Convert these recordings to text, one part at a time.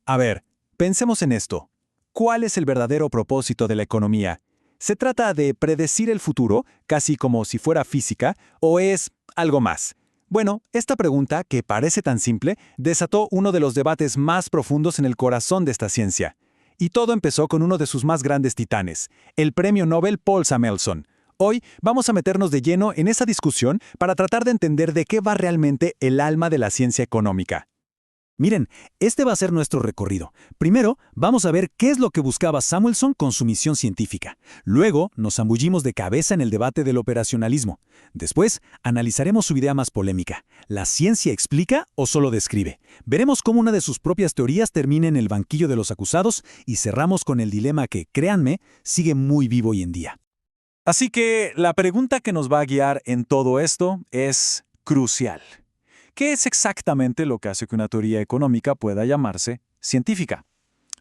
A ver, pensemos en esto. ¿Cuál es el verdadero propósito de la economía? ¿Se trata de predecir el futuro, casi como si fuera física, o es algo más? Bueno, esta pregunta, que parece tan simple, desató uno de los debates más profundos en el corazón de esta ciencia. Y todo empezó con uno de sus más grandes titanes, el premio Nobel Paul Samuelson. Hoy vamos a meternos de lleno en esa discusión para tratar de entender de qué va realmente el alma de la ciencia económica. Miren, este va a ser nuestro recorrido. Primero, vamos a ver qué es lo que buscaba Samuelson con su misión científica. Luego, nos zambullimos de cabeza en el debate del operacionalismo. Después, analizaremos su idea más polémica. ¿La ciencia explica o solo describe? Veremos cómo una de sus propias teorías termina en el banquillo de los acusados y cerramos con el dilema que, créanme, sigue muy vivo hoy en día. Así que la pregunta que nos va a guiar en todo esto es crucial. ¿Qué es exactamente lo que hace que una teoría económica pueda llamarse científica?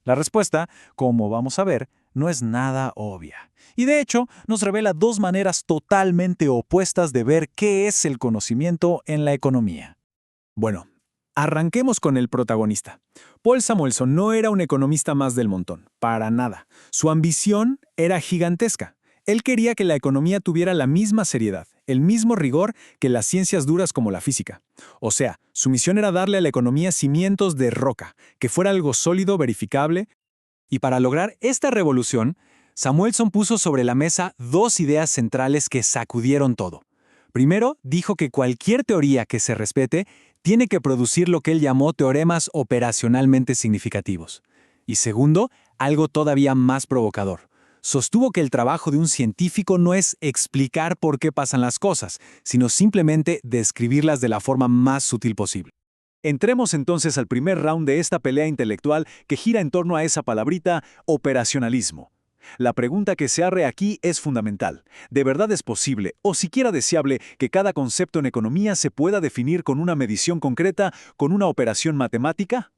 La respuesta, como vamos a ver, no es nada obvia. Y de hecho, nos revela dos maneras totalmente opuestas de ver qué es el conocimiento en la economía. Bueno, arranquemos con el protagonista. Paul Samuelson no era un economista más del montón, para nada. Su ambición era gigantesca. Él quería que la economía tuviera la misma seriedad, el mismo rigor que las ciencias duras como la física. O sea, su misión era darle a la economía cimientos de roca, que fuera algo sólido, verificable. Y para lograr esta revolución, Samuelson puso sobre la mesa dos ideas centrales que sacudieron todo. Primero, dijo que cualquier teoría que se respete tiene que producir lo que él llamó teoremas operacionalmente significativos. Y segundo, algo todavía más provocador. Sostuvo que el trabajo de un científico no es explicar por qué pasan las cosas, sino simplemente describirlas de la forma más sutil posible. Entremos entonces al primer round de esta pelea intelectual que gira en torno a esa palabrita operacionalismo. La pregunta que se abre aquí es fundamental. ¿De verdad es posible, o siquiera deseable, que cada concepto en economía se pueda definir con una medición concreta, con una operación matemática?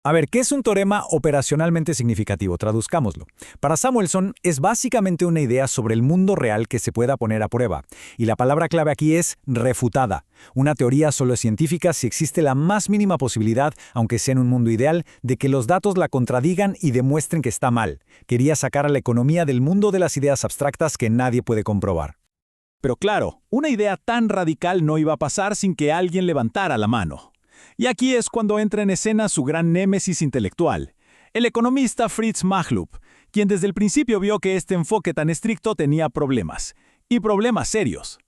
A ver, ¿qué es un teorema operacionalmente significativo? Traduzcámoslo. Para Samuelson, es básicamente una idea sobre el mundo real que se pueda poner a prueba. Y la palabra clave aquí es refutada. Una teoría solo es científica si existe la más mínima posibilidad, aunque sea en un mundo ideal, de que los datos la contradigan y demuestren que está mal. Quería sacar a la economía del mundo de las ideas abstractas que nadie puede comprobar. Pero claro, una idea tan radical no iba a pasar sin que alguien levantara la mano. Y aquí es cuando entra en escena su gran némesis intelectual, el economista Fritz Machlup, quien desde el principio vio que este enfoque tan estricto tenía problemas, y problemas serios.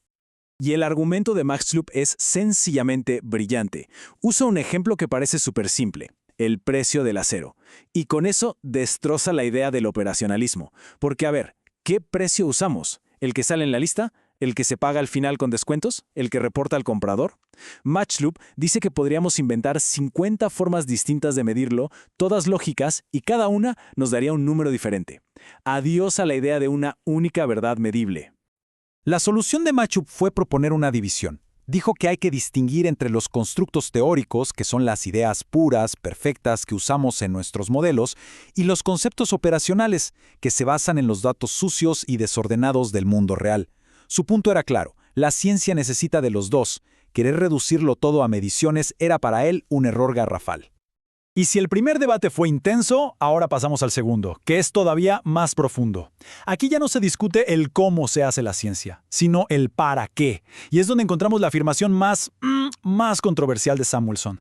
Y el argumento de Machlup es sencillamente brillante. Usa un ejemplo que parece súper simple, el precio del acero, y con eso destroza la idea del operacionalismo. Porque a ver, ¿qué precio usamos? ¿El que sale en la lista? ¿El que se paga al final con descuentos? ¿El que reporta al comprador? Machlup dice que podríamos inventar 50 formas distintas de medirlo, todas lógicas, y cada una nos daría un número diferente. Adiós a la idea de una única verdad medible. La solución de Machlup fue proponer una división. Dijo que hay que distinguir entre los constructos teóricos, que son las ideas puras, perfectas que usamos en nuestros modelos, y los conceptos operacionales, que se basan en los datos sucios y desordenados del mundo real. Su punto era claro, la ciencia necesita de los dos. Querer reducirlo todo a mediciones era para él un error garrafal. Y si el primer debate fue intenso, ahora pasamos al segundo, que es todavía más profundo. Aquí ya no se discute el cómo se hace la ciencia, sino el para qué. Y es donde encontramos la afirmación más controversial de Samuelson.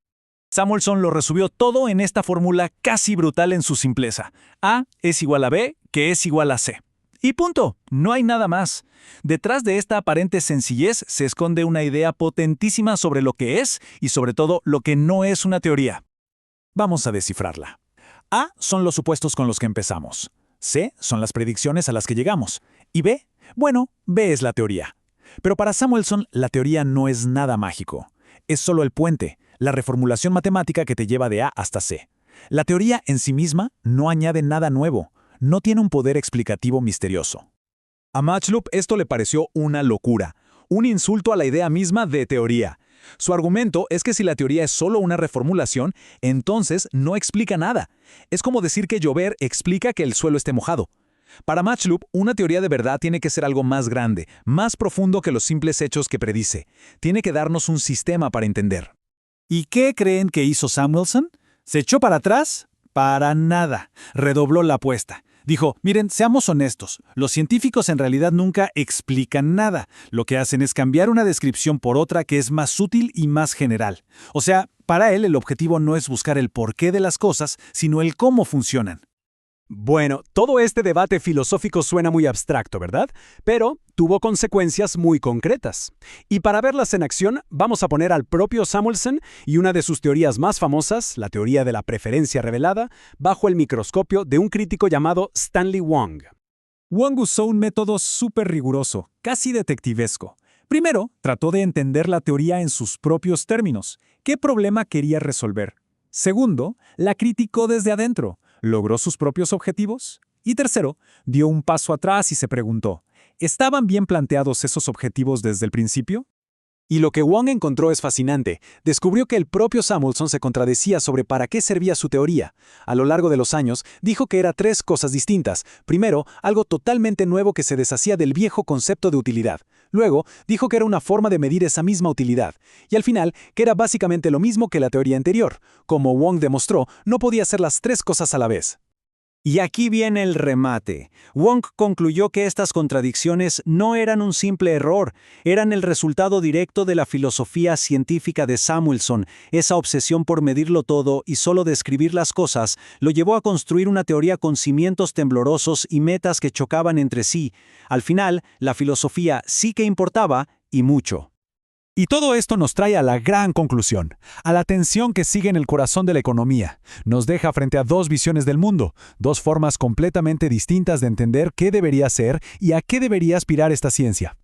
Samuelson lo resumió todo en esta fórmula casi brutal en su simpleza. A es igual a B, que es igual a C. Y punto, no hay nada más. Detrás de esta aparente sencillez se esconde una idea potentísima sobre lo que es y sobre todo lo que no es una teoría. Vamos a descifrarla. A son los supuestos con los que empezamos. C son las predicciones a las que llegamos. Y B, bueno, B es la teoría. Pero para Samuelson, la teoría no es nada mágico. Es solo el puente, la reformulación matemática que te lleva de A hasta C. La teoría en sí misma no añade nada nuevo. No tiene un poder explicativo misterioso. A Machlup esto le pareció una locura, un insulto a la idea misma de teoría. Su argumento es que si la teoría es solo una reformulación, entonces no explica nada. Es como decir que llover explica que el suelo esté mojado. Para Machlup, una teoría de verdad tiene que ser algo más grande, más profundo que los simples hechos que predice. Tiene que darnos un sistema para entender. ¿Y qué creen que hizo Samuelson? ¿Se echó para atrás? Para nada. Redobló la apuesta. Dijo, miren, seamos honestos, los científicos en realidad nunca explican nada. Lo que hacen es cambiar una descripción por otra que es más útil y más general. O sea, para él el objetivo no es buscar el porqué de las cosas, sino el cómo funcionan. Bueno, todo este debate filosófico suena muy abstracto, ¿verdad? Pero tuvo consecuencias muy concretas. Y para verlas en acción, vamos a poner al propio Samuelson y una de sus teorías más famosas, la teoría de la preferencia revelada, bajo el microscopio de un crítico llamado Stanley Wang. Wang usó un método súper riguroso, casi detectivesco. Primero, trató de entender la teoría en sus propios términos. ¿Qué problema quería resolver? Segundo, la criticó desde adentro. ¿Logró sus propios objetivos? Y tercero, dio un paso atrás y se preguntó, ¿estaban bien planteados esos objetivos desde el principio? Y lo que Wang encontró es fascinante. Descubrió que el propio Samuelson se contradecía sobre para qué servía su teoría. A lo largo de los años, dijo que era tres cosas distintas. Primero, algo totalmente nuevo que se deshacía del viejo concepto de utilidad. Luego, dijo que era una forma de medir esa misma utilidad. Y al final, que era básicamente lo mismo que la teoría anterior. Como Wang demostró, no podía hacer las tres cosas a la vez. Y aquí viene el remate. Wang concluyó que estas contradicciones no eran un simple error, eran el resultado directo de la filosofía científica de Samuelson. Esa obsesión por medirlo todo y solo describir las cosas lo llevó a construir una teoría con cimientos temblorosos y metas que chocaban entre sí. Al final, la filosofía sí que importaba, y mucho. Y todo esto nos trae a la gran conclusión, a la tensión que sigue en el corazón de la economía. Nos deja frente a dos visiones del mundo, dos formas completamente distintas de entender qué debería ser y a qué debería aspirar esta ciencia.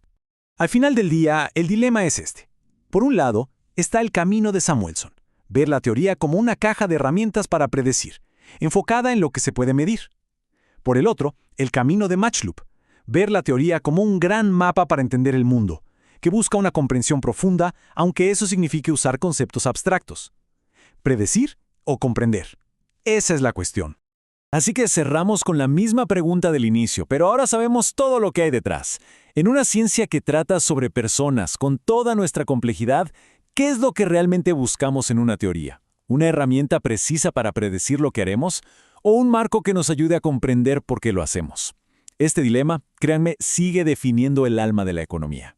Al final del día, el dilema es este. Por un lado, está el camino de Samuelson, ver la teoría como una caja de herramientas para predecir, enfocada en lo que se puede medir. Por el otro, el camino de Matchloop, ver la teoría como un gran mapa para entender el mundo, que busca una comprensión profunda, aunque eso signifique usar conceptos abstractos. ¿Predecir o comprender? Esa es la cuestión. Así que cerramos con la misma pregunta del inicio, pero ahora sabemos todo lo que hay detrás. En una ciencia que trata sobre personas con toda nuestra complejidad, ¿qué es lo que realmente buscamos en una teoría? ¿Una herramienta precisa para predecir lo que haremos? ¿O un marco que nos ayude a comprender por qué lo hacemos? Este dilema, créanme, sigue definiendo el alma de la economía.